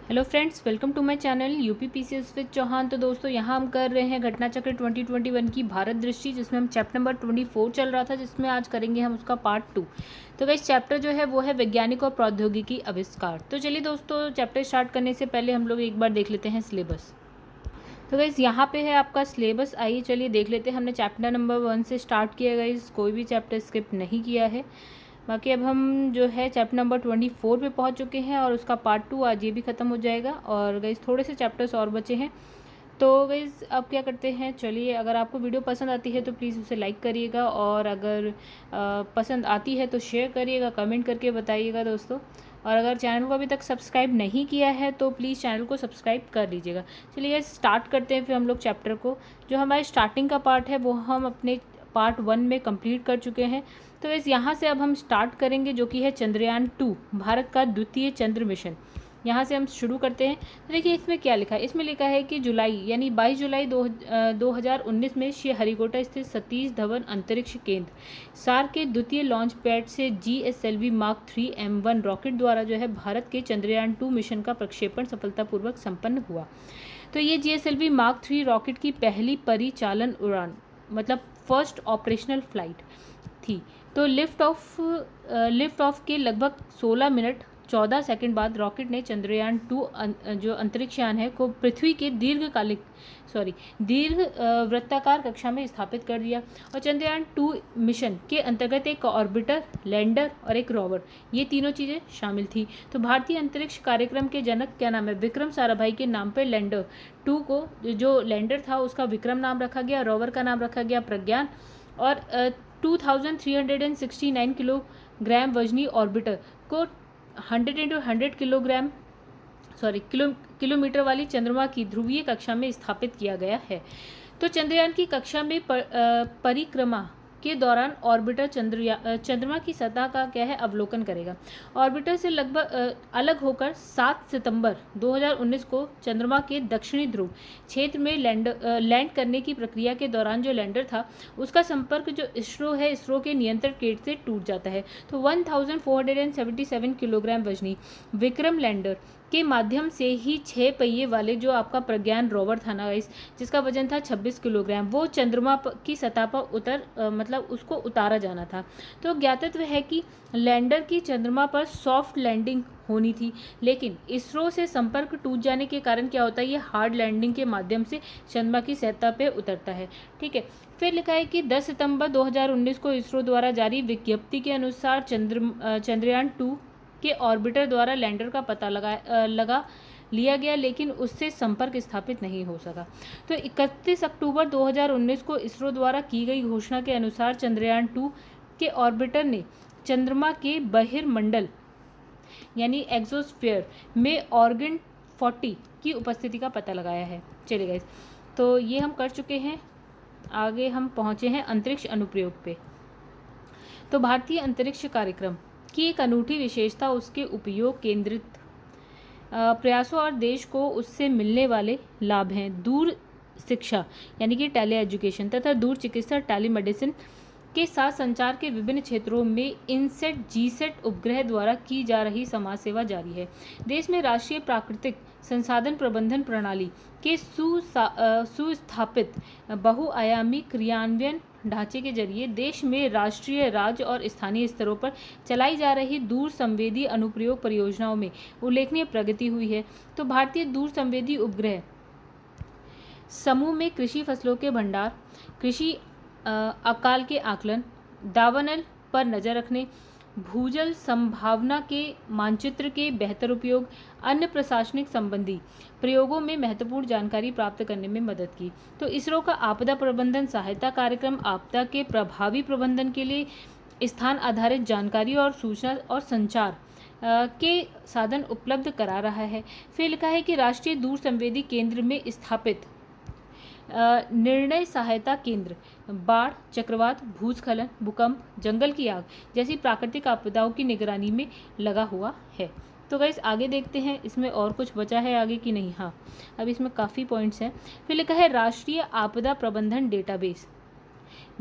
Hello friends, welcome to my channel UPPCS with Chauhan. तो दोस्तों, यहाँ हम कर रहे हैं घटना चक्र 2021 की भारत दृष्टि, जिसमें हम चैप्टर नंबर 24 चल रहा था, जिसमें आज करेंगे हम उसका पार्ट 2। तो गाइस, चैप्टर जो है वो है वैज्ञानिक और प्रौद्योगिकी आविष्कार। तो चलिए दोस्तों, चैप्टर स्टार्ट करने से पहले हम लोग एक बार देख लेते हैं सिलेबस। तो गाइस, यहाँ पे है आपका सिलेबस। आइए चलिए देख लेते हैं। हमने चैप्टर नंबर 1 से स्टार्ट किया गाइस, कोई भी चैप्टर स्किप नहीं किया है। बाकी अब हम जो है चैप्टर नंबर 24 पे पहुंच चुके हैं और उसका पार्ट 2 आज ये भी ख़त्म हो जाएगा। और गाइस, थोड़े से चैप्टर्स और बचे हैं। तो गाइस, अब क्या करते हैं, चलिए, अगर आपको वीडियो पसंद आती है तो प्लीज़ उसे लाइक करिएगा, और अगर पसंद आती है तो शेयर करिएगा, कमेंट करके बताइएगा दोस्तों। और अगर चैनल को अभी तक सब्सक्राइब नहीं किया है तो प्लीज़ चैनल को सब्सक्राइब कर लीजिएगा। चलिए गाइस, स्टार्ट करते हैं फिर हम लोग चैप्टर को। जो हमारे स्टार्टिंग का पार्ट है वो हम अपने पार्ट 1 में कंप्लीट कर चुके हैं। तो इस यहाँ से अब हम स्टार्ट करेंगे, जो कि है चंद्रयान 2, भारत का द्वितीय चंद्र मिशन। यहाँ से हम शुरू करते हैं। तो देखिए इसमें क्या लिखा है। इसमें लिखा है कि जुलाई यानी 22 जुलाई 2019 में श्री हरिकोटा स्थित सतीश धवन अंतरिक्ष केंद्र सार के द्वितीय लॉन्च पैड से GSLV Mark 3 M1 रॉकेट द्वारा जो है भारत के चंद्रयान 2 मिशन का प्रक्षेपण सफलतापूर्वक संपन्न हुआ। तो ये GSLV Mark 3 रॉकेट की पहली परिचालन उड़ान, मतलब फर्स्ट ऑपरेशनल फ्लाइट थी। तो लिफ्ट ऑफ के लगभग 16 मिनट 14 सेकंड बाद रॉकेट ने चंद्रयान 2 जो अंतरिक्ष यान है को पृथ्वी के दीर्घ वृत्ताकार कक्षा में स्थापित कर दिया। और चंद्रयान 2 मिशन के अंतर्गत एक ऑर्बिटर, लैंडर और एक रोवर, ये तीनों चीज़ें शामिल थी। तो भारतीय अंतरिक्ष कार्यक्रम के जनक क्या नाम है, विक्रम साराभाई के नाम पर लैंडर 2 को, जो लैंडर था उसका विक्रम नाम रखा गया, रोवर का नाम रखा गया प्रज्ञान, और 2369 किलोग्राम वजनी ऑर्बिटर को 100 किलोमीटर वाली चंद्रमा की ध्रुवीय कक्षा में स्थापित किया गया है। तो चंद्रयान की कक्षा में परिक्रमा के दौरान ऑर्बिटर चंद्रमा की सतह का क्या है, अवलोकन करेगा। ऑर्बिटर से लगभग अलग होकर 7 सितंबर 2019 को चंद्रमा के दक्षिणी ध्रुव क्षेत्र में लैंड करने की प्रक्रिया के दौरान जो लैंडर था उसका संपर्क जो इसरो के नियंत्रण गेट से टूट जाता है। तो 1477 किलोग्राम वजनी विक्रम लैंडर के माध्यम से ही 6 पहिए वाले जो आपका प्रज्ञान रोवर था ना गाइस, जिसका वजन था 26 किलोग्राम, वो चंद्रमा की सतह पर मतलब उसको उतारा जाना था। तो ज्ञातव्य है कि लैंडर की चंद्रमा पर सॉफ्ट लैंडिंग होनी थी, लेकिन इसरो से संपर्क टूट जाने के कारण क्या होता है, ये हार्ड लैंडिंग के माध्यम से चंद्रमा की सतह पे उतरता है। ठीक है, फिर लिखा है कि 10 सितंबर 2019 को इसरो द्वारा जारी विज्ञप्ति के अनुसार चंद्रयान 2 के ऑर्बिटर द्वारा लैंडर का पता लगा लिया गया, लेकिन उससे संपर्क स्थापित नहीं हो सका। तो 31 अक्टूबर 2019 को इसरो द्वारा की गई घोषणा के अनुसार चंद्रयान 2 के ऑर्बिटर ने चंद्रमा के बहिर्मंडल यानी एक्सोस्फीयर में ऑर्गन 40 की उपस्थिति का पता लगाया है। चलिए गाइस, तो ये हम कर चुके हैं। आगे हम पहुंचे हैं अंतरिक्ष अनुप्रयोग पे। तो भारतीय अंतरिक्ष कार्यक्रम की एक अनूठी विशेषता उसके उपयोग केंद्रित प्रयासों और देश को उससे मिलने वाले लाभ हैं। दूर शिक्षा यानी कि टेली एजुकेशन तथा दूर चिकित्सा टेलीमेडिसिन के साथ संचार के विभिन्न क्षेत्रों में इनसेट जीसेट उपग्रह द्वारा की जा रही समाज सेवा जारी है। देश में राष्ट्रीय प्राकृतिक संसाधन प्रबंधन प्रणाली के सुस्थापित बहुआयामी क्रियान्वयन ढांचे के जरिए देश में राष्ट्रीय, राज्य और स्थानीय स्तरों पर चलाई जा रही दूर संवेदी अनुप्रयोग परियोजनाओं में उल्लेखनीय प्रगति हुई है। तो भारतीय दूर संवेदी उपग्रह समूह में कृषि फसलों के भंडार, कृषि अकाल के आकलन, दावानल पर नजर रखने, भूजल संभावना के मानचित्र के बेहतर उपयोग, अन्य प्रशासनिक संबंधी प्रयोगों में महत्वपूर्ण जानकारी प्राप्त करने में मदद की। तो इसरो का आपदा प्रबंधन सहायता कार्यक्रम आपदा के प्रभावी प्रबंधन के लिए स्थान आधारित जानकारी और सूचना और संचार के साधन उपलब्ध करा रहा है। फिर लिखा है कि राष्ट्रीय दूर संवेदी केंद्र में स्थापित निर्णय सहायता केंद्र बाढ़, चक्रवात, भूस्खलन, भूकंप, जंगल की आग जैसी प्राकृतिक आपदाओं की निगरानी में लगा हुआ है। तो गाइस, आगे देखते हैं इसमें और कुछ बचा है आगे कि नहीं। हाँ, अब इसमें काफ़ी पॉइंट्स हैं। फिर लिखा है राष्ट्रीय आपदा प्रबंधन डेटाबेस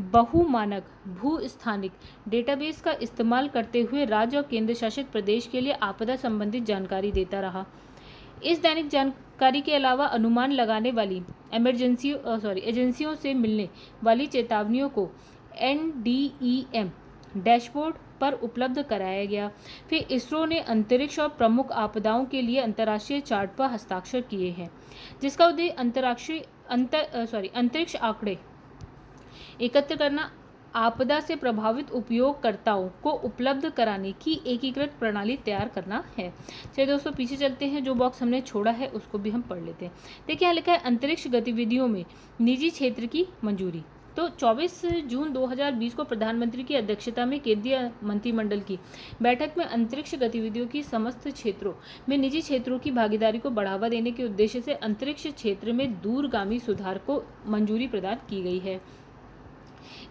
बहुमानक भू-स्थानिक डेटाबेस का इस्तेमाल करते हुए राज्य और केंद्र शासित प्रदेश के लिए आपदा संबंधित जानकारी देता रहा। इस दैनिक जानकारी के अलावा अनुमान लगाने वाली एजेंसियों से मिलने वाली चेतावनियों को NDEM डैशबोर्ड पर उपलब्ध कराया गया। फिर इसरो ने अंतरिक्ष और प्रमुख आपदाओं के लिए अंतर्राष्ट्रीय चार्ट पर हस्ताक्षर किए हैं, जिसका उद्देश्य अंतरिक्ष आंकड़े एकत्र करना, आपदा से प्रभावित उपयोगकर्ताओं को उपलब्ध कराने की एकीकृत प्रणाली तैयार करना है। चलिए दोस्तों पीछे चलते हैं, जो बॉक्स हमने छोड़ा है उसको भी हम पढ़ लेते हैं। देखिए यहाँ लिखा है अंतरिक्ष गतिविधियों में निजी क्षेत्र की मंजूरी। तो 24 जून 2020 को प्रधानमंत्री की अध्यक्षता में केंद्रीय मंत्रिमंडल की बैठक में अंतरिक्ष गतिविधियों की समस्त क्षेत्रों में निजी क्षेत्रों की भागीदारी को बढ़ावा देने के उद्देश्य से अंतरिक्ष क्षेत्र में दूरगामी सुधार को मंजूरी प्रदान की गई है।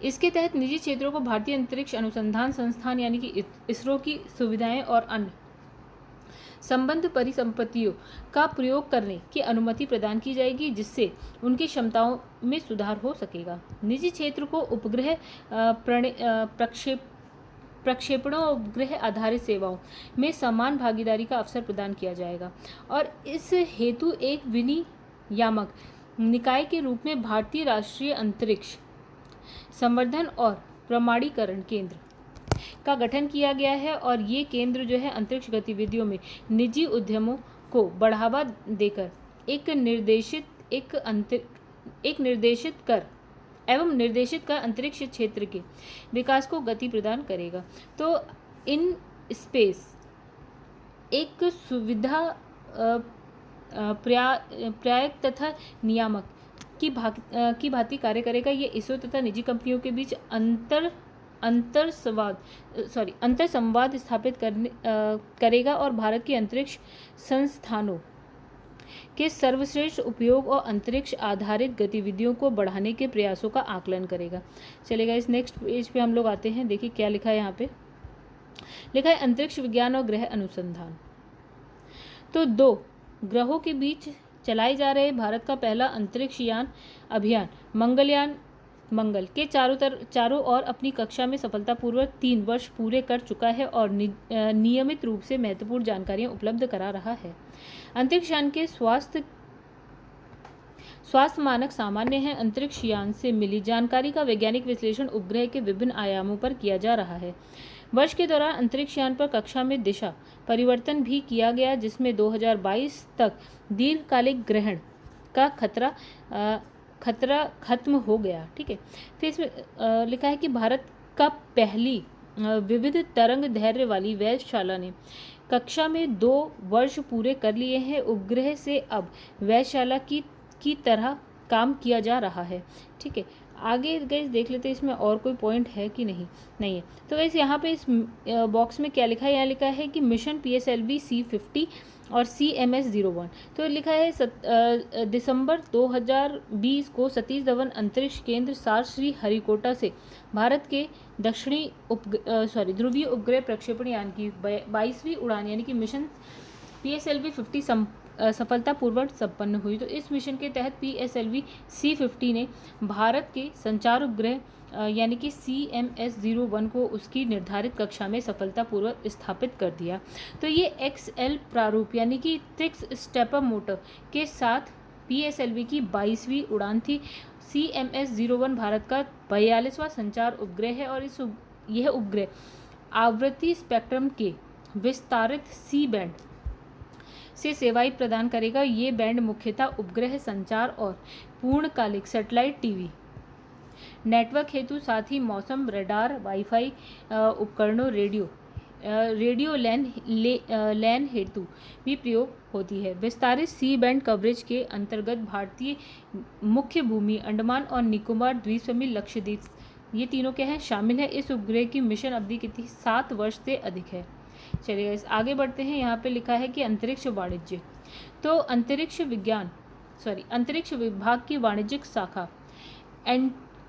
इसके तहत निजी क्षेत्रों को भारतीय अंतरिक्ष अनुसंधान संस्थान यानी कि इसरो की सुविधाएं और अन्य संबद्ध परिसंपत्तियों का प्रयोग करने की अनुमति प्रदान की जाएगी, जिससे उनकी क्षमताओं में सुधार हो सकेगा। निजी क्षेत्र को उपग्रह प्रक्षेपणों और उपग्रह आधारित सेवाओं में समान भागीदारी का अवसर प्रदान किया जाएगा और इस हेतु एक विनियामक निकाय के रूप में भारतीय राष्ट्रीय अंतरिक्ष संवर्धन और प्रमाणीकरण केंद्र का गठन किया गया है। और ये केंद्र जो है अंतरिक्ष गतिविधियों में निजी उद्यमों को बढ़ावा देकर एक निर्देशित कर अंतरिक्ष क्षेत्र के विकास को गति प्रदान करेगा। तो इन स्पेस एक सुविधा प्रयायक तथा नियामक की भांति कार्य करेगा। ये इसरो तथा निजी कंपनियों के बीच अंतर संवाद स्थापित करेगा और भारत की अंतरिक्ष संस्थानों के सर्वश्रेष्ठ उपयोग और अंतरिक्ष आधारित गतिविधियों को बढ़ाने के प्रयासों का आकलन करेगा। चलेगा इस नेक्स्ट पेज पे हम लोग आते हैं। देखिए क्या लिखा है यहाँ पे। लिखा है अंतरिक्ष विज्ञान और ग्रह अनुसंधान। तो 2 ग्रहों के बीच चलाए जा रहे भारत का पहला अंतरिक्ष यान अभियान मंगल के चारों ओर अपनी कक्षा में सफलतापूर्वक 3 वर्ष पूरे कर चुका है और नियमित रूप से महत्वपूर्ण जानकारियां उपलब्ध करा रहा है। अंतरिक्ष यान के स्वास्थ्य मानक सामान्य हैं। अंतरिक्ष यान से मिली जानकारी का वैज्ञानिक विश्लेषण उपग्रह के विभिन्न आयामों पर किया जा रहा है। वर्ष के दौरान अंतरिक्ष यान पर कक्षा में दिशा परिवर्तन भी किया गया, जिसमें 2022 तक दीर्घकालिक ग्रहण का खतरा खत्म हो गया। ठीक है। फिर इसमें लिखा है कि भारत का पहली विविध तरंग धैर्य वाली वेधशाला ने कक्षा में 2 वर्ष पूरे कर लिए हैं। उपग्रह से अब वेधशाला की तरह काम किया जा रहा है। ठीक है। आगे गैस देख लेते हैं इसमें और कोई पॉइंट है कि नहीं है। तो गैस यहाँ पे इस बॉक्स में क्या लिखा है। यहाँ लिखा है कि मिशन PSLV C50 और CMS-01। तो लिखा है दिसंबर 2020 को सतीश धवन अंतरिक्ष केंद्र सार श्री हरिकोटा से भारत के दक्षिणी ध्रुवीय उपग्रह प्रक्षेपण यान की 22वीं उड़ान यानी कि मिशन PSLV-50 सफलतापूर्वक संपन्न हुई। तो इस मिशन के तहत PSLV C50 ने भारत के संचार उपग्रह यानी कि CMS-01 को उसकी निर्धारित कक्षा में सफलतापूर्वक स्थापित कर दिया। तो ये XL प्रारूप यानी कि 6 स्टेपर मोटर के साथ PSLV की 22वीं उड़ान थी। CMS-01 भारत का 42वां संचार उपग्रह है और यह उपग्रह आवृत्ति स्पेक्ट्रम के विस्तारित C बैंड से सेवाएं प्रदान करेगा। ये बैंड मुख्यतः उपग्रह संचार और पूर्णकालिक सैटेलाइट टीवी नेटवर्क हेतु, साथ ही मौसम रडार, वाईफाई उपकरणों, रेडियो लैन हेतु भी प्रयोग होती है। विस्तारित सी बैंड कवरेज के अंतर्गत भारतीय मुख्य भूमि, अंडमान और निकोबार द्वीप समूह, लक्षद्वीप, ये तीनों क्या है शामिल है। इस उपग्रह की मिशन अवधि कितनी 7 वर्ष से अधिक है। चलिए आगे बढ़ते हैं। यहाँ पे लिखा है कि अंतरिक्ष वाणिज्य। तो अंतरिक्ष विभाग की वाणिज्यिक शाखा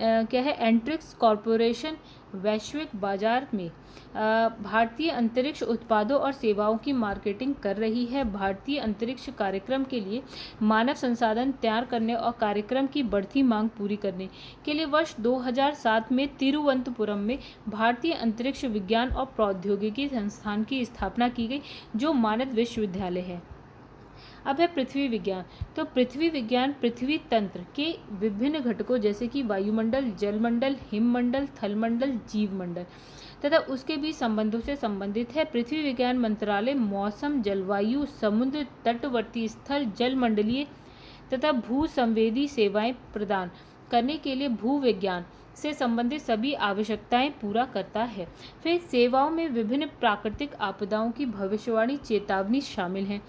क्या है एंट्रिक्स कॉरपोरेशन वैश्विक बाजार में भारतीय अंतरिक्ष उत्पादों और सेवाओं की मार्केटिंग कर रही है। भारतीय अंतरिक्ष कार्यक्रम के लिए मानव संसाधन तैयार करने और कार्यक्रम की बढ़ती मांग पूरी करने के लिए वर्ष 2007 में तिरुवनंतपुरम में भारतीय अंतरिक्ष विज्ञान और प्रौद्योगिकी संस्थान की स्थापना की गई, जो मानद विश्वविद्यालय है। अब है पृथ्वी विज्ञान। तो पृथ्वी विज्ञान पृथ्वी तंत्र के विभिन्न घटकों जैसे कि वायुमंडल, जलमंडल, हिममंडल, थलमंडल, जीवमंडल तथा उसके बीच संबंधों से संबंधित है। पृथ्वी विज्ञान मंत्रालय मौसम, जलवायु, समुद्र, तटवर्ती स्थल, जलमंडलीय तथा भू संवेदी सेवाएं प्रदान करने के लिए भू विज्ञान से संबंधित सभी आवश्यकताएं पूरा करता है। फिर सेवाओं में विभिन्न प्राकृतिक आपदाओं की भविष्यवाणी चेतावनी शामिल है।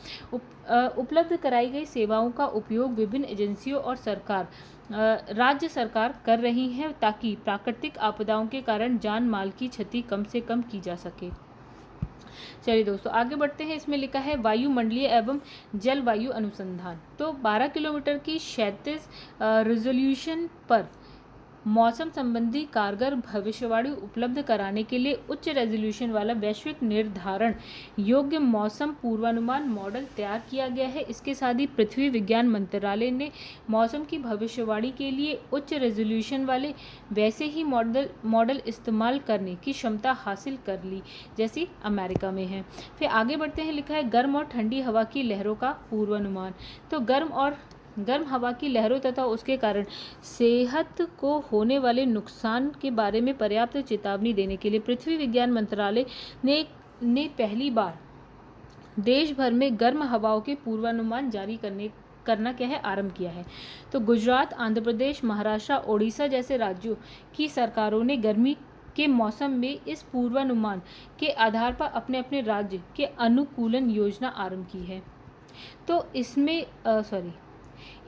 उपलब्ध कराई गई सेवाओं का उपयोग विभिन्न एजेंसियों और राज्य सरकार कर रही हैं ताकि प्राकृतिक आपदाओं के कारण जान माल की क्षति कम से कम की जा सके। चलिए दोस्तों आगे बढ़ते हैं। इसमें लिखा है वायुमंडलीय एवं जलवायु अनुसंधान। तो 12 किलोमीटर की क्षैतिज रिजोल्यूशन पर मौसम संबंधी कारगर भविष्यवाणी उपलब्ध कराने के लिए उच्च रेजोल्यूशन वाला वैश्विक निर्धारण योग्य मौसम पूर्वानुमान मॉडल तैयार किया गया है। इसके साथ ही पृथ्वी विज्ञान मंत्रालय ने मौसम की भविष्यवाणी के लिए उच्च रेजोल्यूशन वाले वैसे ही मॉडल इस्तेमाल करने की क्षमता हासिल कर ली जैसी अमेरिका में है। फिर आगे बढ़ते हैं। लिखा है गर्म और ठंडी हवा की लहरों का पूर्वानुमान। तो गर्म हवा की लहरों तथा उसके कारण सेहत को होने वाले नुकसान के बारे में पर्याप्त चेतावनी देने के लिए पृथ्वी विज्ञान मंत्रालय ने पहली बार देश भर में गर्म हवाओं के पूर्वानुमान जारी करना क्या है आरंभ किया है। तो गुजरात, आंध्र प्रदेश, महाराष्ट्र, ओडिशा जैसे राज्यों की सरकारों ने गर्मी के मौसम में इस पूर्वानुमान के आधार पर अपने अपने राज्य के अनुकूलन योजना आरंभ की है। तो इसमें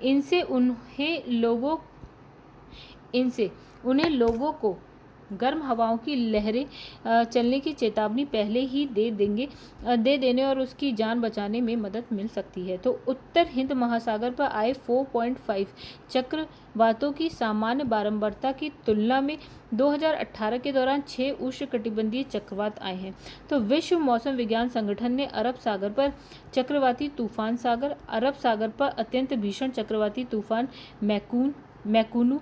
इनसे उन्हें लोगों को गर्म हवाओं की लहरें चलने की चेतावनी पहले ही दे देने और उसकी जान बचाने में मदद मिल सकती है। तो उत्तर हिंद महासागर पर आए 4.5 चक्रवातों की सामान्य बारंबारता की तुलना में 2018 के दौरान 6 उष्णकटिबंधीय चक्रवात आए हैं। तो विश्व मौसम विज्ञान संगठन ने अरब सागर पर चक्रवाती तूफान सागर, अरब सागर पर अत्यंत भीषण चक्रवाती तूफान मैकूनू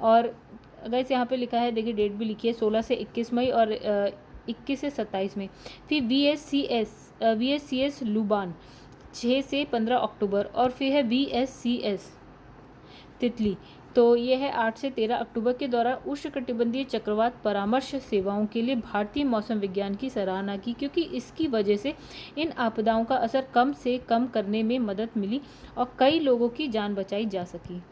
और गाइस यहाँ पे लिखा है, देखिए डेट भी लिखी है 16 से 21 मई और 21 से 27 मई। फिर VSCS लुबान 6 से 15 अक्टूबर और फिर है VSCS तितली, तो ये है 8 से 13 अक्टूबर के दौरान उष्णकटिबंधीय चक्रवात परामर्श सेवाओं के लिए भारतीय मौसम विज्ञान की सराहना की, क्योंकि इसकी वजह से इन आपदाओं का असर कम से कम करने में मदद मिली और कई लोगों की जान बचाई जा सकी।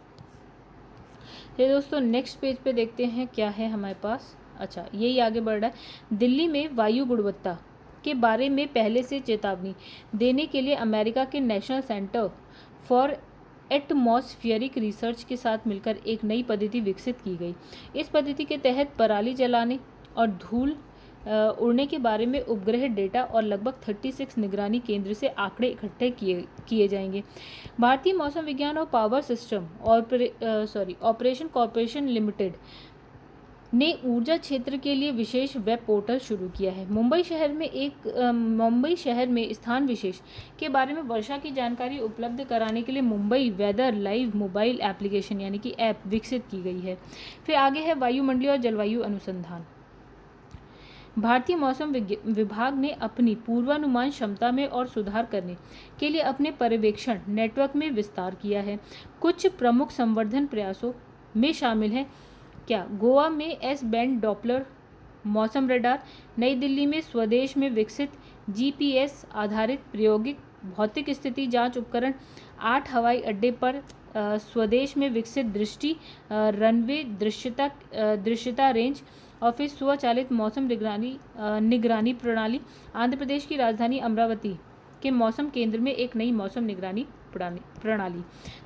ये दोस्तों नेक्स्ट पेज पे देखते हैं क्या है हमारे पास। अच्छा, यही आगे बढ़ रहा है। दिल्ली में वायु गुणवत्ता के बारे में पहले से चेतावनी देने के लिए अमेरिका के national centre for atmospheric research के साथ मिलकर एक नई पद्धति विकसित की गई। इस पद्धति के तहत पराली जलाने और धूल उड़ने के बारे में उपग्रह डेटा और लगभग 36 निगरानी केंद्र से आंकड़े इकट्ठे किए जाएंगे। भारतीय मौसम विज्ञान और power system operation corporation limited ने ऊर्जा क्षेत्र के लिए विशेष वेब पोर्टल शुरू किया है। मुंबई शहर में स्थान विशेष के बारे में वर्षा की जानकारी उपलब्ध कराने के लिए Mumbai weather live mobile application यानी कि ऐप विकसित की गई है। फिर आगे है वायुमंडलीय और जलवायु अनुसंधान। भारतीय मौसम विभाग ने अपनी पूर्वानुमान क्षमता में और सुधार करने के लिए अपने पर्यवेक्षण नेटवर्क में विस्तार किया है। कुछ प्रमुख संवर्धन प्रयासों में शामिल है गोवा में एस बैंड डॉपलर मौसम रडार, नई दिल्ली में स्वदेश में विकसित GPS आधारित प्रायोगिक भौतिक स्थिति जांच उपकरण, 8 हवाई अड्डे पर स्वदेश में विकसित दृष्टि रनवे दृश्यता रेंज और फिर स्वचालित मौसम निगरानी प्रणाली। आंध्र प्रदेश की राजधानी अमरावती के मौसम केंद्र में एक नई मौसम निगरानी प्रणाली।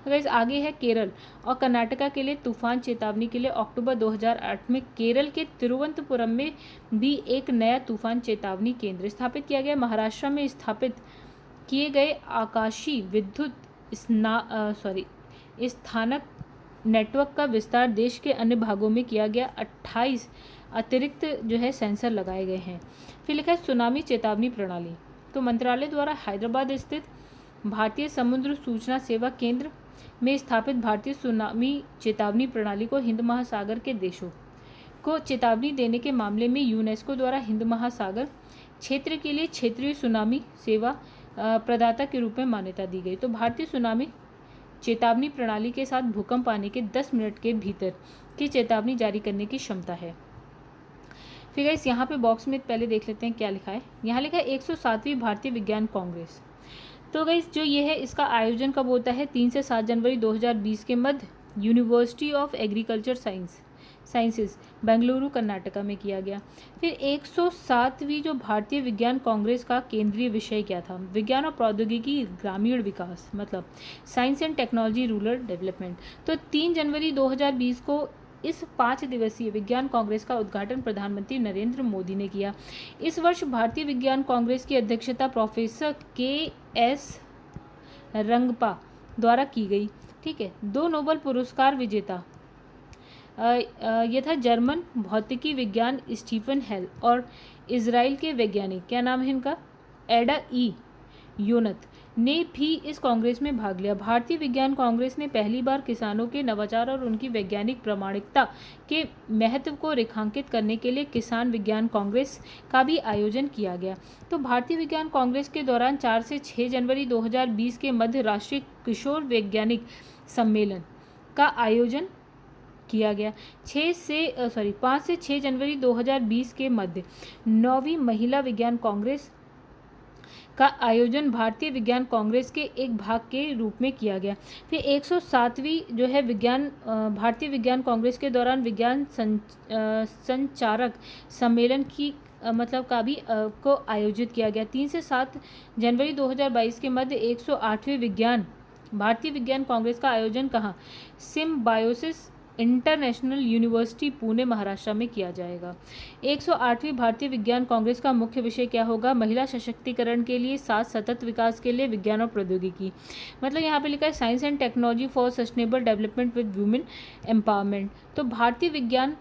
तो गाइस आगे है केरल और कर्नाटका के लिए तूफान चेतावनी के लिए अक्टूबर 2008 में केरल के तिरुवनंतपुरम में भी एक नया तूफान चेतावनी केंद्र स्थापित किया गया। महाराष्ट्र में स्थापित किए गए आकाशीय विद्युत स्थानक नेटवर्क का विस्तार देश के अन्य भागों में किया गया। 28 अतिरिक्त सेंसर लगाए गए हैं। फिर लिखा है सुनामी चेतावनी प्रणाली। तो मंत्रालय द्वारा हैदराबाद स्थित भारतीय समुद्र सूचना सेवा केंद्र में स्थापित भारतीय सुनामी चेतावनी प्रणाली को हिंद महासागर के देशों को चेतावनी देने के मामले में यूनेस्को द्वारा हिंद महासागर क्षेत्र के लिए क्षेत्रीय सुनामी सेवा प्रदाता के रूप में मान्यता दी गई। तो भारतीय सुनामी चेतावनी प्रणाली के साथ भूकंप आने के 10 मिनट के भीतर की चेतावनी जारी करने की क्षमता है। फिर गाइस यहाँ पे बॉक्स में पहले देख लेते हैं क्या लिखा है। यहाँ लिखा है 107वीं भारतीय विज्ञान कांग्रेस। तो गाइस जो ये है इसका आयोजन कब होता है? 3 से 7 जनवरी 2020 के मध्य university of agriculture sciences Bengaluru Karnataka में किया गया। फिर 107वीं जो भारतीय विज्ञान कांग्रेस का केंद्रीय विषय क्या था? विज्ञान और प्रौद्योगिकी ग्रामीण विकास, मतलब science and technology rural development. तो 3 जनवरी 2020 को इस 5 दिवसीय विज्ञान कांग्रेस का उद्घाटन प्रधानमंत्री नरेंद्र मोदी ने किया। इस वर्ष भारतीय विज्ञान कांग्रेस की अध्यक्षता प्रोफेसर के.एस. रंगपा द्वारा की गई। ठीक है। 2 नोबेल पुरस्कार विजेता यह था जर्मन भौतिकी विज्ञान स्टीफन हेल और इजराइल के वैज्ञानिक, क्या नाम है इनका, एडा ई योनत ने भी इस कांग्रेस में भाग लिया। भारतीय विज्ञान कांग्रेस ने पहली बार किसानों के नवाचार और उनकी वैज्ञानिक प्रामाणिकता के महत्व को रेखांकित करने के लिए किसान विज्ञान कांग्रेस का भी आयोजन किया गया। तो भारतीय विज्ञान कांग्रेस के दौरान 4 से 6 जनवरी 2020 के मध्य राष्ट्रीय किशोर वैज्ञानिक सम्मेलन का आयोजन किया गया। 5 से 6 जनवरी 2020 के मध्य 9वीं महिला विज्ञान कांग्रेस का आयोजन भारतीय विज्ञान कांग्रेस के एक भाग के रूप में किया गया। फिर 107वीं जो है भारतीय विज्ञान कांग्रेस के दौरान विज्ञान संचारक सम्मेलन की मतलब का भी को आयोजित किया गया। 3 से 7 जनवरी 2022 के मध्य 108वें भारतीय विज्ञान कांग्रेस का आयोजन कहाँ? Symbiosis international university Pune Maharashtra में किया जाएगा। 108वीं भारतीय विज्ञान कांग्रेस का मुख्य विषय क्या होगा? महिला सशक्तिकरण के लिए साथ सतत विकास के लिए विज्ञान और प्रौद्योगिकी, मतलब यहाँ पे लिखा है science and technology for sustainable development with women empowerment. तो भारतीय विज्ञान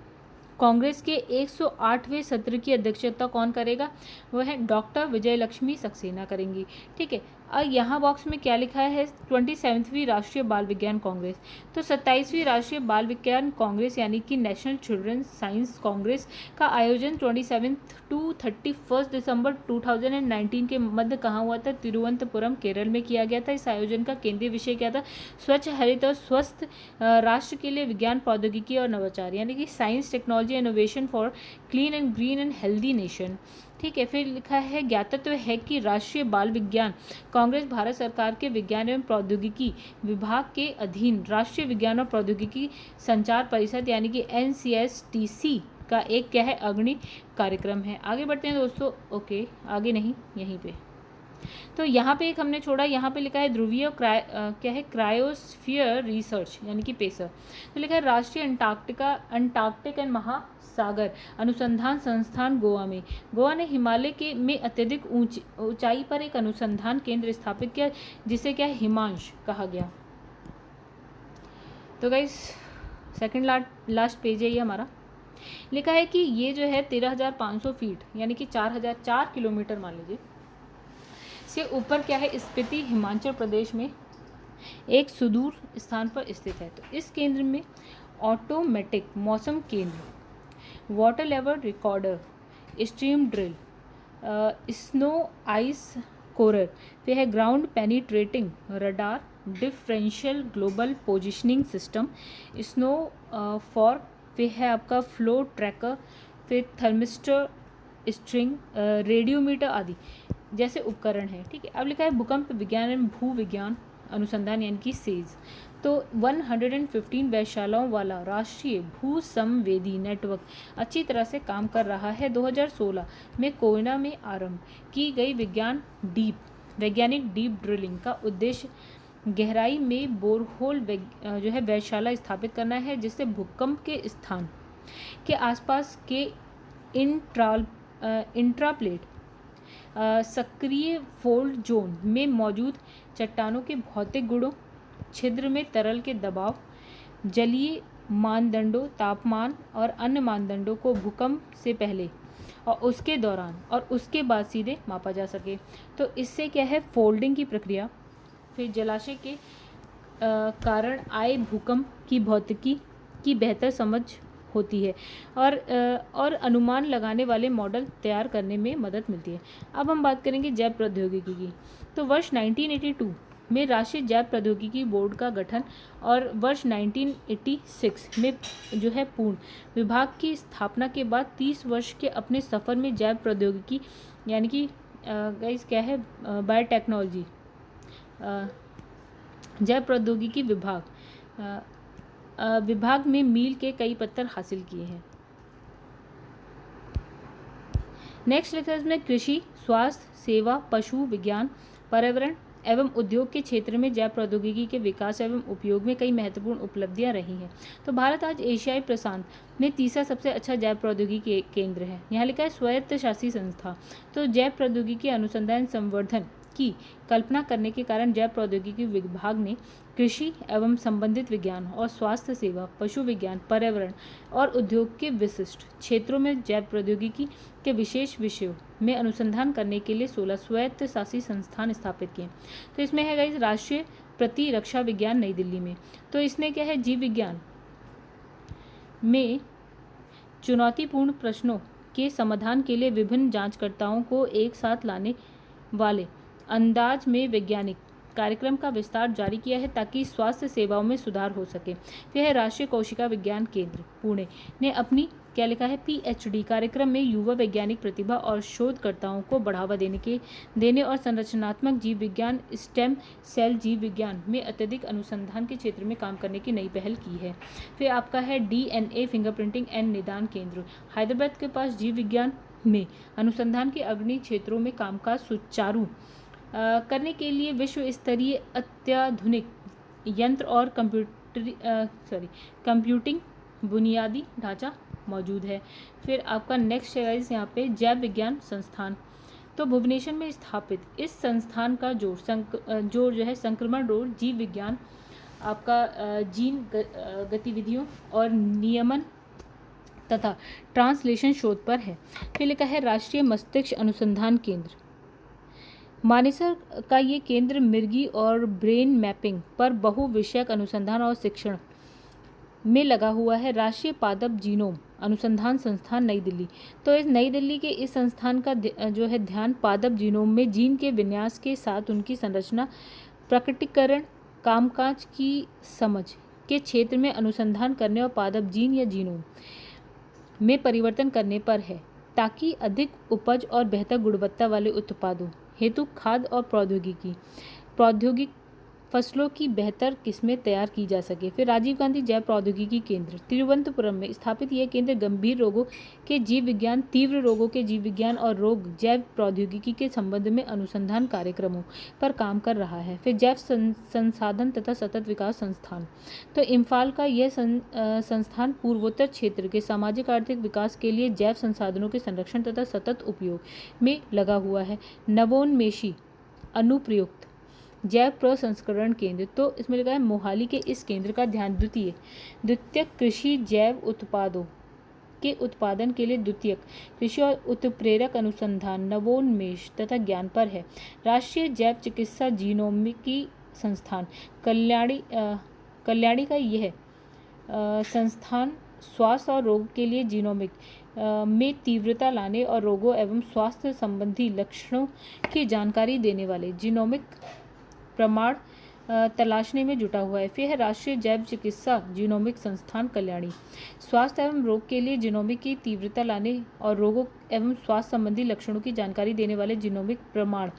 कांग्रेस के 108वें सत्र की अध्यक्षता कौन करेगा? वह है डॉक्टर विजयलक्ष्मी सक्सेना करेंगी। ठीक है। अब यहाँ बॉक्स में क्या लिखा है? 27वीं राष्ट्रीय बाल विज्ञान कांग्रेस। तो 27वीं राष्ट्रीय बाल विज्ञान कांग्रेस यानी कि नेशनल चिल्ड्रन साइंस कांग्रेस का आयोजन 27 to 31 दिसंबर 2019 के मध्य कहाँ हुआ था? तिरुवनंतपुरम केरल में किया गया था। इस आयोजन का केंद्रीय विषय क्या था? स्वच्छ, हरित और स्वस्थ राष्ट्र के लिए विज्ञान, प्रौद्योगिकी और नवाचार, यानी कि science, technology, innovation for clean and green and healthy nation. ठीक है। फिर लिखा है ज्ञातव्य है कि राष्ट्रीय बाल विज्ञान कांग्रेस भारत सरकार के विज्ञान एवं प्रौद्योगिकी विभाग के अधीन राष्ट्रीय विज्ञान और प्रौद्योगिकी संचार परिषद यानी कि NCSTC का एक क्या है? अग्रणी कार्यक्रम है। आगे बढ़ते हैं दोस्तों। ओके, आगे नहीं, यहीं पे। तो यहाँ पे एक हमने छोड़ा, यहाँ पे लिखा है ध्रुवीय क्या है? क्रायोस्फीयर रिसर्च यानी कि पेसर। तो लिखा है राष्ट्रीय अंटार्कटिक एंड महासागर अनुसंधान संस्थान गोवा में। गोवा ने हिमालय के में अत्यधिक ऊंचाई पर एक अनुसंधान केंद्र स्थापित किया जिसे क्या हिमांश कहा गया। तो गाइस सेकंड लास्ट पेज है ये हमारा। लिखा है कि ये जो है 13,500 फीट यानी कि 4 किलोमीटर मान लीजिए से ऊपर क्या है? स्पीति हिमाचल प्रदेश में एक सुदूर स्थान पर स्थित है। तो इस केंद्र में ऑटोमेटिक मौसम केंद्र, water level recorder, stream drill, snow ice corer, फिर है ground penetrating radar, differential global positioning system, snow for, फिर है आपका फ्लो ट्रैकर, फिर थर्मिस्टर, स्ट्रिंग, रेडियोमीटर आदि जैसे उपकरण हैं। ठीक है। अब लिखा है भूकंप विज्ञान एवं भू विज्ञान अनुसंधान यानी कि सेज। तो 115 वेधशालाओं वाला राष्ट्रीय भू संवेदी नेटवर्क अच्छी तरह से काम कर रहा है। 2016 में कोयना में आरंभ की गई वैज्ञानिक डीप ड्रिलिंग का उद्देश्य गहराई में बोरहोल जो है वेधशाला स्थापित करना है जिससे भूकंप के स्थान के आसपास के इंट्राप्लेट सक्रिय फोल्ड जोन में मौजूद चट्टानों के भौतिक गुणों, छिद्र में तरल के दबाव, जलीय मानदंडों, तापमान और अन्य मानदंडों को भूकंप से पहले और उसके दौरान और उसके बाद सीधे मापा जा सके। तो इससे क्या है? फोल्डिंग की प्रक्रिया, फिर जलाशय के कारण आए भूकंप की भौतिकी की बेहतर समझ होती है और अनुमान लगाने वाले मॉडल तैयार करने में मदद मिलती है। अब हम बात करेंगे जैव प्रौद्योगिकी की। तो वर्ष 1982 में राष्ट्रीय जैव प्रौद्योगिकी बोर्ड का गठन और वर्ष 1986 में जो है पूर्ण विभाग की स्थापना के बाद 30 वर्ष के अपने सफ़र में जैव प्रौद्योगिकी यानी कि गाइस क्या है बायोटेक्नोलॉजी जैव प्रौद्योगिकी विभाग में मील के कई पत्थर हासिल किए हैं। नेक्स्ट लेक्चर में कृषि, स्वास्थ्य, सेवा, पशु विज्ञान, पर्यावरण एवं उद्योग के क्षेत्र में जैव प्रौद्योगिकी के विकास एवं उपयोग में कई महत्वपूर्ण उपलब्धियां रही हैं। तो भारत आज एशियाई प्रशांत में तीसरा सबसे अच्छा जैव प्रौद्योगिकी केंद्र है। यहाँ लिखा है स्वायत्त शासी संस्था। तो जैव प्रौद्योगिकी अनुसंधान संवर्धन की कल्पना करने के कारण जैव प्रौद्योगिकी विभाग ने कृषि एवं संबंधित विज्ञान और स्वास्थ्य सेवा, पशु विज्ञान, पर्यावरण और उद्योग के विशिष्ट क्षेत्रों में जैव प्रौद्योगिकी के विशेष विषयों में अनुसंधान करने के लिए 16 स्वायत्त शासी संस्थान स्थापित किए। तो इसमें है गाइस राष्ट्रीय प्रतिरक्षा विज्ञान नई दिल्ली में। तो इसने क्या है जीव विज्ञान में चुनौतीपूर्ण प्रश्नों के समाधान के लिए विभिन्न जांचकर्ताओं को एक साथ लाने वाले अंदाज में वैज्ञानिक कार्यक्रम का विस्तार जारी किया है ताकि स्वास्थ्य सेवाओं में सुधार हो सके। यह राष्ट्रीय कोशिका विज्ञान केंद्र पुणे ने अपनी क्या लिखा है PhD कार्यक्रम में युवा वैज्ञानिक प्रतिभा और शोधकर्ताओं को बढ़ावा देने और संरचनात्मक जीव विज्ञान, स्टेम सेल जीव विज्ञान में अत्यधिक अनुसंधान के क्षेत्र में काम करने की नई पहल की है। फिर आपका है DNA फिंगरप्रिंटिंग एंड निदान केंद्र हैदराबाद के पास जीव विज्ञान में अनुसंधान के अग्रणी क्षेत्रों में कामकाज सुचारू करने के लिए विश्व स्तरीय अत्याधुनिक यंत्र और कंप्यूटिंग बुनियादी ढांचा मौजूद है। फिर आपका नेक्स्ट है यहाँ पे जैव विज्ञान संस्थान। तो भुवनेश्वर में स्थापित इस संस्थान का जोर जो है संक्रमण रोग, जीव विज्ञान, आपका जीन गतिविधियों और नियमन तथा ट्रांसलेशन शोध पर है। फिर लिखा है राष्ट्रीय मस्तिष्क अनुसंधान केंद्र मानेसर का ये केंद्र मिर्गी और ब्रेन मैपिंग पर बहुविषयक अनुसंधान और शिक्षण में लगा हुआ है। राष्ट्रीय पादप जीनोम अनुसंधान संस्थान नई दिल्ली। तो इस नई दिल्ली के इस संस्थान का जो है ध्यान पादप जीनोम में जीन के विन्यास के साथ उनकी संरचना, प्रकटीकरण, कामकाज की समझ के क्षेत्र में अनुसंधान करने और पादप जीन या जीनोम में परिवर्तन करने पर है ताकि अधिक उपज और बेहतर गुणवत्ता वाले उत्पादों हेतु खाद्य और प्रौद्योगिक फसलों की बेहतर किस्में तैयार की जा सके। फिर राजीव गांधी जैव प्रौद्योगिकी केंद्र तिरुवनंतपुरम में स्थापित यह केंद्र गंभीर रोगों के जीव विज्ञान, तीव्र रोगों के जीव विज्ञान और रोग जैव प्रौद्योगिकी के संबंध में अनुसंधान कार्यक्रमों पर काम कर रहा है। फिर जैव संसाधन तथा सतत विकास संस्थान। तो इम्फाल का यह संस्थान पूर्वोत्तर क्षेत्र के सामाजिक आर्थिक विकास के लिए जैव संसाधनों के संरक्षण तथा सतत उपयोग में लगा हुआ है। नवोन्मेषी अनुप्रयुक्त जैव प्रसंस्करण केंद्र। तो इसमें लिखा है मोहाली के इस केंद्र का ध्यान द्वितीयक कृषि जैव उत्पादों के उत्पादन के लिए द्वितीयक कृषि और उत्प्रेरक अनुसंधान, नवोन्मेष तथा ज्ञान पर है। राष्ट्रीय जैव चिकित्सा जीनोमिकी संस्थान कल्याणी का यह संस्थान स्वास्थ्य और रोग के लिए जीनोमिक में तीव्रता लाने और रोगों एवं स्वास्थ्य संबंधी लक्षणों की जानकारी देने वाले जीनोमिक प्रमाण तलाशने में जुटा हुआ है। फिर है राष्ट्रीय जैव चिकित्सा जीनोमिक संस्थान कल्याणी स्वास्थ्य एवं रोग के लिए जीनोमिक की तीव्रता लाने और रोगों एवं स्वास्थ्य संबंधी लक्षणों की जानकारी देने वाले जीनोमिक प्रमाण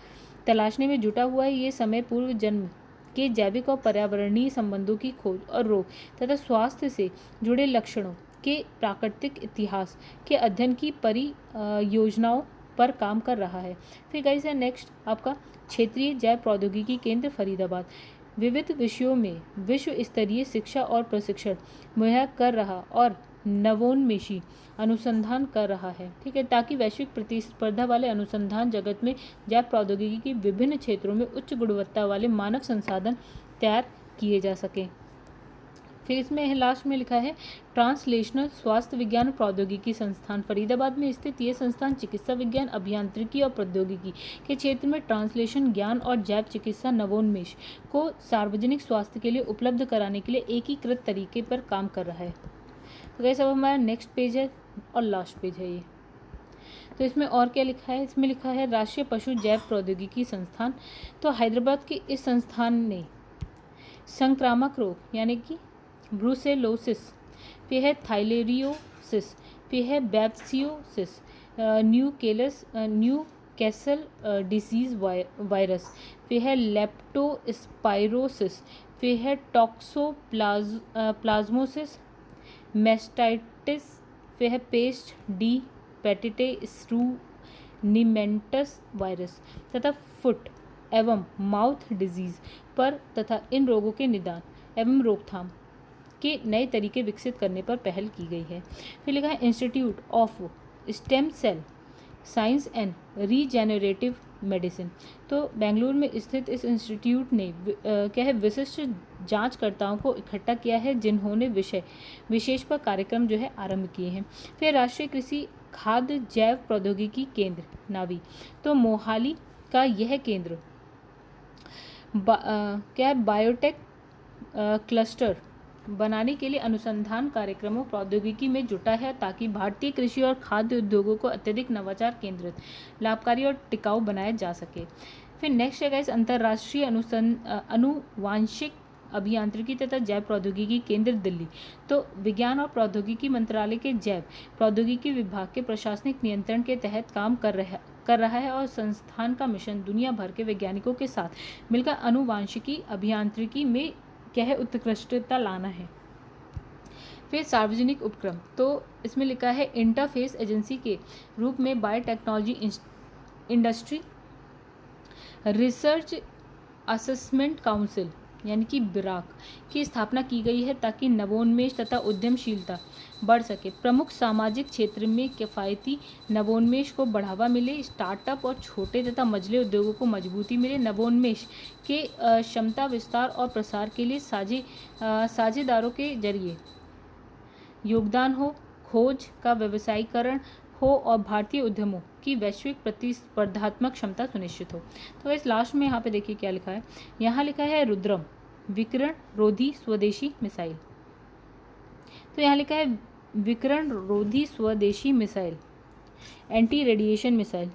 तलाशने में जुटा हुआ है। ये समय पूर्व जन्म के जैविक और पर्यावरणीय संबंधों की खोज और रोग तथा स्वास्थ्य से जुड़े लक्षणों के प्राकृतिक इतिहास के अध्ययन की परियोजनाओं पर काम कर रहा है। फिर गाइस है नेक्स्ट आपका क्षेत्रीय जैव प्रौद्योगिकी केंद्र फरीदाबाद विविध विषयों में विश्व स्तरीय शिक्षा और प्रशिक्षण मुहैया कर रहा और नवोन्मेषी अनुसंधान कर रहा है। ठीक है, ताकि वैश्विक प्रतिस्पर्धा वाले अनुसंधान जगत में जैव प्रौद्योगिकी की विभिन्न क्षेत्रों में उच्च गुणवत्ता वाले मानव संसाधन तैयार किए जा सकें। फिर इसमें लास्ट में लिखा है ट्रांसलेशनल स्वास्थ्य विज्ञान प्रौद्योगिकी संस्थान फरीदाबाद में स्थित यह संस्थान चिकित्सा विज्ञान, अभियांत्रिकी और प्रौद्योगिकी के क्षेत्र में ट्रांसलेशन ज्ञान और जैव चिकित्सा नवोन्मेष को सार्वजनिक स्वास्थ्य के लिए उपलब्ध कराने के लिए एकीकृत तरीके पर काम कर रहा है। तो गाइस अब हमारा नेक्स्ट पेज है और लास्ट पेज है ये। तो इसमें और क्या लिखा है, इसमें लिखा है राष्ट्रीय पशु जैव प्रौद्योगिकी संस्थान। तो हैदराबाद के इस संस्थान ने संक्रामक रोग यानी कि ब्रूसेलोसिस, फिर है थाइलेरियोसिस, फिर है बैप्सियोसिस, न्यू कैसल डिसीज वायरस, फिर है लेप्टोस्पाइरोसिस, फिर है टॉक्सोप्लाज्मोसिस, मेस्टाइटिस, फिर है पेस्ट डी पेटिटे स्ट्रूनिमेंटस वायरस तथा फुट एवं माउथ डिजीज पर तथा इन रोगों के निदान एवं रोकथाम के नए तरीके विकसित करने पर पहल की गई है। फिर लिखा है institute of stem cell science and regenerative medicine. तो बेंगलुरु में स्थित इस इंस्टीट्यूट ने क्या है विशिष्ट जांचकर्ताओं को इकट्ठा किया है जिन्होंने विशेष पर कार्यक्रम जो है आरंभ किए हैं। फिर राष्ट्रीय कृषि खाद्य जैव प्रौद्योगिकी केंद्र नावी, तो मोहाली का यह केंद्र क्या है बायोटेक क्लस्टर बनाने के लिए अनुसंधान कार्यक्रमों प्रौद्योगिकी में जुटा है ताकि भारतीय कृषि और खाद्य उद्योगों को अत्यधिक नवाचार केंद्रित, लाभकारी और टिकाऊ बनाया जा सके। फिर नेक्स्ट है इस अंतर्राष्ट्रीय अनुवांशिक अभियांत्रिकी तथा जैव प्रौद्योगिकी केंद्र दिल्ली। तो विज्ञान और प्रौद्योगिकी मंत्रालय के जैव प्रौद्योगिकी विभाग के प्रशासनिक नियंत्रण के तहत काम कर रहा है और संस्थान का मिशन दुनिया भर के वैज्ञानिकों के साथ मिलकर अनुवांशिकी अभियांत्रिकी में क्या है उत्कृष्टता लाना है। फिर सार्वजनिक उपक्रम, तो इसमें लिखा है इंटरफेस एजेंसी के रूप में biotechnology industry research assessment council यानी कि बिराक की स्थापना की गई है ताकि नवोन्मेष तथा उद्यमशीलता बढ़ सके। प्रमुख सामाजिक क्षेत्र में किफ़ायती नवोन्मेष को बढ़ावा मिले, स्टार्टअप और छोटे तथा मझले उद्योगों को मजबूती मिले, नवोन्मेष के क्षमता विस्तार और प्रसार के लिए साझेदारों के जरिए योगदान हो, खोज का व्यवसायीकरण हो और भारतीय उद्यमों की वैश्विक प्रतिस्पर्धात्मक क्षमता सुनिश्चित हो। तो इस लास्ट में यहाँ पे देखिए क्या लिखा है, यहाँ लिखा है रुद्रम विकिरण रोधी स्वदेशी मिसाइल। तो यहाँ लिखा है विकिरण रोधी स्वदेशी मिसाइल एंटी रेडिएशन मिसाइल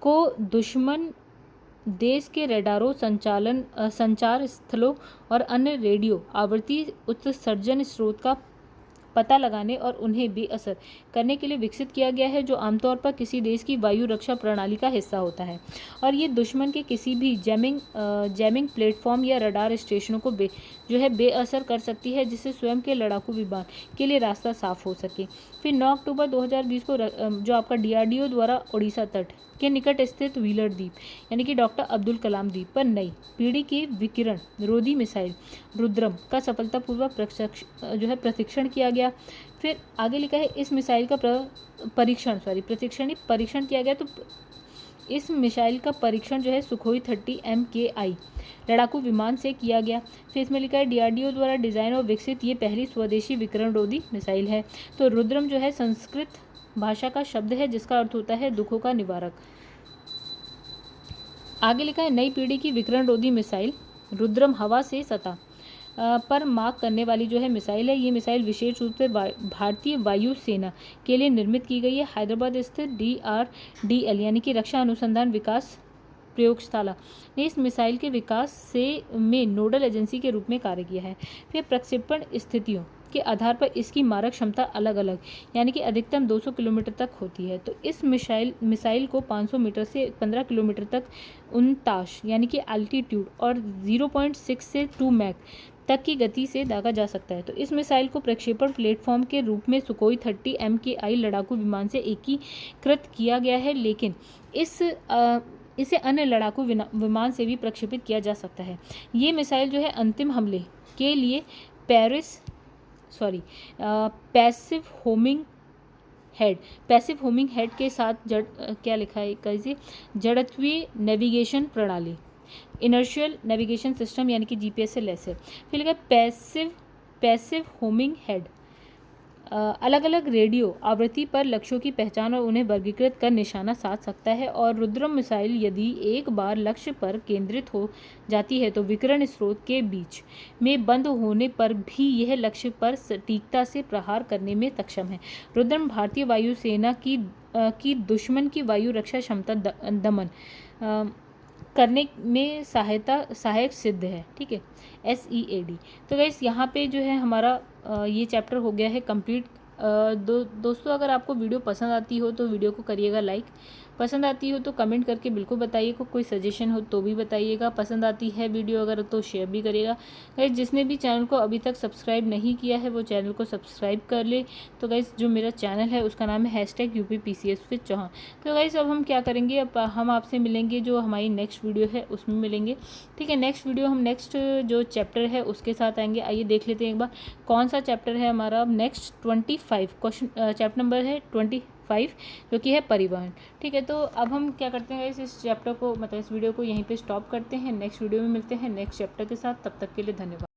को दुश्मन देश के रडारों संचार स्थलों और अन्य रेडियो आवृत्ति उत्सर्जन स्रोत का पता लगाने और उन्हें बेअसर करने के लिए विकसित किया गया है, जो आमतौर पर किसी देश की वायु रक्षा प्रणाली का हिस्सा होता है और ये दुश्मन के किसी भी जैमिंग प्लेटफॉर्म या रडार स्टेशनों को बेअसर कर सकती है, जिससे स्वयं के लड़ाकू विमान के लिए रास्ता साफ हो सके। फिर 9 अक्टूबर 2020 को जो आपका DRDO द्वारा उड़ीसा तट के निकट स्थित व्हीलर द्वीप यानी कि डॉक्टर अब्दुल कलाम द्वीप पर नई पीढ़ी की विकिरण रोधी मिसाइल रुद्रम का सफलतापूर्वक प्रशिक्षण किया गया। फिर आगे लिखा है इस मिसाइल का परीक्षण किया गया। तो इस मिसाइल का परीक्षण जो है सुखोई 30 MKI लड़ाकू विमान से किया गया। फिर इसमें लिखा है DRDO द्वारा डिज़ाइन और विकसित ये पहली स्वदेशी विकिरण रोधी मिसाइल है। तो रुद्रम जो है संस्कृत भाषा का शब्द है जिसका अर्थ होता है दुखों का निवारक। आगे लिखा है नई पीढ़ी की विकिरण रोधी मिसाइल रुद्रम हवा से सतह पर मार करने वाली जो है मिसाइल है। ये मिसाइल विशेष रूप से भारतीय वायु सेना के लिए निर्मित की गई है। हैदराबाद स्थित DRDL यानी कि रक्षा अनुसंधान विकास प्रयोगशाला ने इस मिसाइल के विकास में नोडल एजेंसी के रूप में कार्य किया है। फिर प्रक्षेपण स्थितियों के आधार पर इसकी मारक क्षमता अलग अलग यानी कि अधिकतम 200 किलोमीटर तक होती है। तो इस मिसाइल को 500 मीटर से 15 किलोमीटर तक उनताश यानी कि एल्टीट्यूड और 0.6 से 2 मैक तक की गति से दागा जा सकता है। तो इस मिसाइल को प्रक्षेपण प्लेटफॉर्म के रूप में सुखोई 30 MKI लड़ाकू विमान से एकीकृत किया गया है, लेकिन इसे अन्य लड़ाकू विमान से भी प्रक्षेपित किया जा सकता है। ये मिसाइल जो है अंतिम हमले के लिए पैसिव होमिंग हेड के साथ क्या लिखा है कैसे जड़त्वीय नेविगेशन प्रणाली इनर्शियल नेविगेशन सिस्टम यानी कि GPS से लैस है। फिर लिखा पैसिव होमिंग हेड अलग अलग रेडियो आवृत्ति पर लक्ष्यों की पहचान और उन्हें वर्गीकृत कर निशाना साध सकता है। और रुद्रम मिसाइल यदि एक बार लक्ष्य पर केंद्रित हो जाती है तो विकिरण स्रोत के बीच में बंद होने पर भी यह लक्ष्य पर सटीकता से प्रहार करने में सक्षम है। रुद्रम भारतीय वायुसेना की दुश्मन की वायु रक्षा क्षमता दमन करने में सहायक सिद्ध है। ठीक है, SEAD। तो गाइस यहाँ पे जो है हमारा ये चैप्टर हो गया है कंप्लीट। दोस्तों अगर आपको वीडियो पसंद आती हो तो वीडियो को करिएगा लाइक, पसंद आती हो तो कमेंट करके बिल्कुल बताइएगा, कोई सजेशन हो तो भी बताइएगा, पसंद आती है वीडियो अगर तो शेयर भी करिएगा। गाइस जिसने भी चैनल को अभी तक सब्सक्राइब नहीं किया है वो चैनल को सब्सक्राइब कर ले। तो गाइस जो मेरा चैनल है उसका नाम है #UPPCS विद चौहान। तो गाइस अब हम क्या करेंगे, अब हम आपसे मिलेंगे जो हमारी नेक्स्ट वीडियो है उसमें मिलेंगे। ठीक है, नेक्स्ट वीडियो हम नेक्स्ट जो चैप्टर है उसके साथ आएंगे। आइए देख लेते हैं एक बार कौन सा चैप्टर है हमारा नेक्स्ट। 25 क्वेश्चन, चैप्टर नंबर है 25 जो कि है परिवहन। ठीक है, तो अब हम क्या करते हैं इस चैप्टर को, मतलब इस वीडियो को यहीं पे स्टॉप करते हैं। नेक्स्ट वीडियो में मिलते हैं नेक्स्ट चैप्टर के साथ, तब तक के लिए धन्यवाद।